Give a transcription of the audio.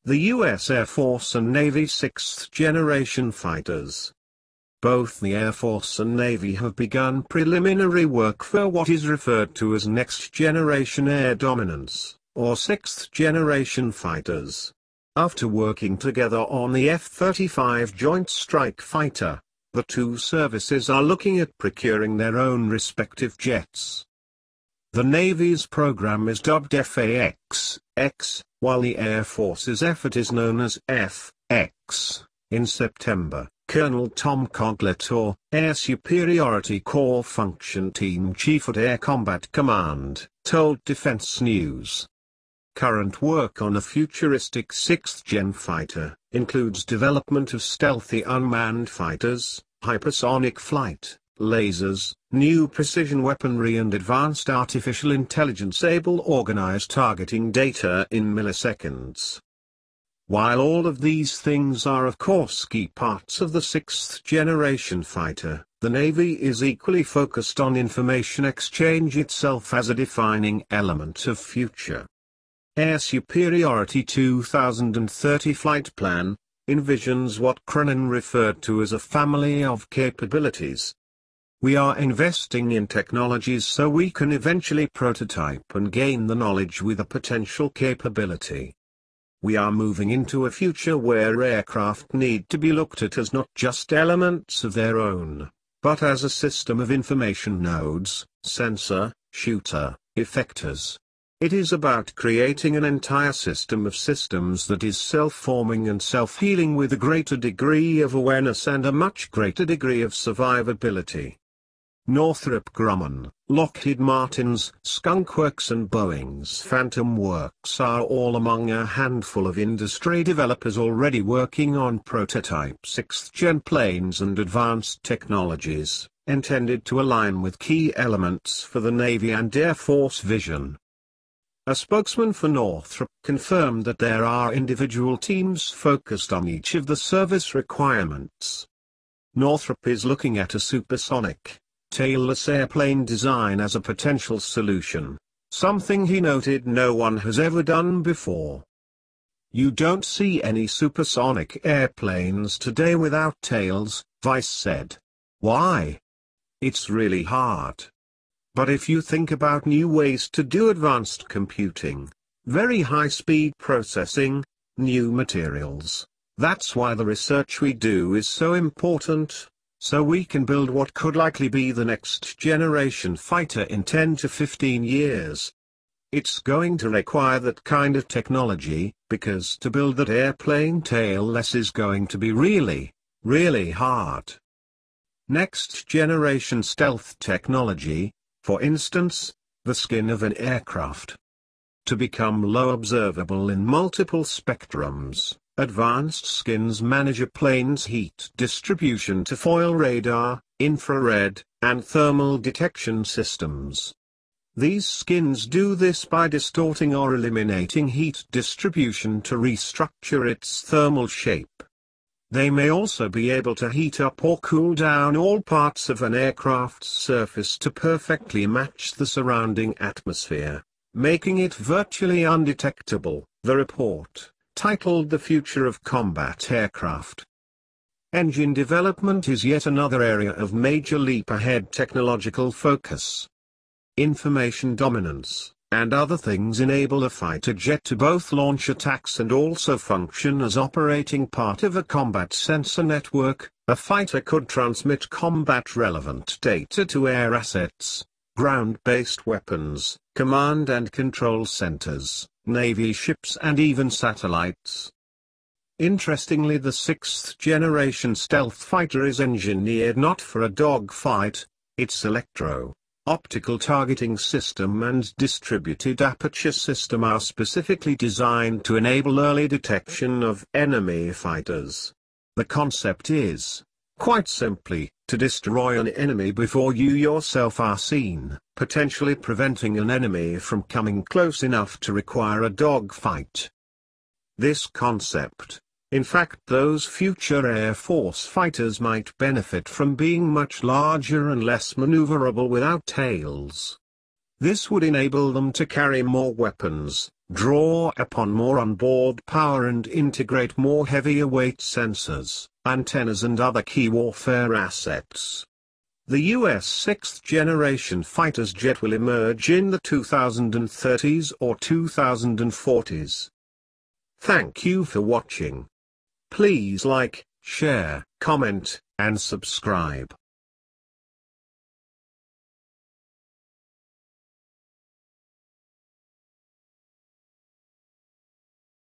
the U.S. Air Force and Navy 6th-generation fighters. Both the Air Force and Navy have begun preliminary work for what is referred to as next-generation air dominance, or 6th-generation fighters. After working together on the F-35 Joint Strike Fighter, the two services are looking at procuring their own respective jets. The Navy's program is dubbed FAX-X, while the Air Force's effort is known as F-X. In September, Colonel Tom Coglator, Air Superiority Corps Function Team Chief at Air Combat Command, told Defense News. Current work on a futuristic 6th-gen fighter includes development of stealthy unmanned fighters, hypersonic flight, lasers, new precision weaponry and advanced artificial intelligence able organized targeting data in milliseconds. While all of these things are of course key parts of the 6th-generation fighter, the Navy is equally focused on information exchange itself as a defining element of future. Air Superiority 2030 Flight Plan envisions what Cronin referred to as a family of capabilities. We are investing in technologies so we can eventually prototype and gain the knowledge with a potential capability. We are moving into a future where aircraft need to be looked at as not just elements of their own, but as a system of information nodes, sensor, shooter, effectors. It is about creating an entire system of systems that is self-forming and self-healing with a greater degree of awareness and a much greater degree of survivability. Northrop Grumman, Lockheed Martin's Skunk Works and Boeing's Phantom Works are all among a handful of industry developers already working on prototype 6th-gen planes and advanced technologies, intended to align with key elements for the Navy and Air Force vision. A spokesman for Northrop confirmed that there are individual teams focused on each of the service requirements. Northrop is looking at a supersonic, tailless airplane design as a potential solution, something he noted no one has ever done before. You don't see any supersonic airplanes today without tails, Vice said. Why? It's really hard. But if you think about new ways to do advanced computing, very high-speed processing, new materials, that's why the research we do is so important, so we can build what could likely be the next generation fighter in 10 to 15 years. It's going to require that kind of technology, because to build that airplane tailless is going to be really, really hard. Next generation stealth technology, for instance, the skin of an aircraft. To become low observable in multiple spectrums, advanced skins manage a plane's heat distribution to foil radar, infrared, and thermal detection systems. These skins do this by distorting or eliminating heat distribution to restructure its thermal shape. They may also be able to heat up or cool down all parts of an aircraft's surface to perfectly match the surrounding atmosphere, making it virtually undetectable, the report, titled The Future of Combat Aircraft. Engine development is yet another area of major leap-ahead technological focus. Information dominance, and other things enable a fighter jet to both launch attacks and also function as operating part of a combat sensor network. A fighter could transmit combat-relevant data to air assets, ground-based weapons, command and control centers, Navy ships and even satellites. Interestingly, the 6th-generation stealth fighter is engineered not for a dogfight. Its optical targeting system and distributed aperture system are specifically designed to enable early detection of enemy fighters. The concept is, quite simply, to destroy an enemy before you yourself are seen, potentially preventing an enemy from coming close enough to require a dogfight. This concept, in fact, those future Air Force fighters might benefit from being much larger and less maneuverable without tails. This would enable them to carry more weapons, draw upon more onboard power and integrate more heavier weight sensors, antennas and other key warfare assets. The US 6th generation fighter's jet will emerge in the 2030s or 2040s. Thank you for watching. Please like, share, comment, and subscribe.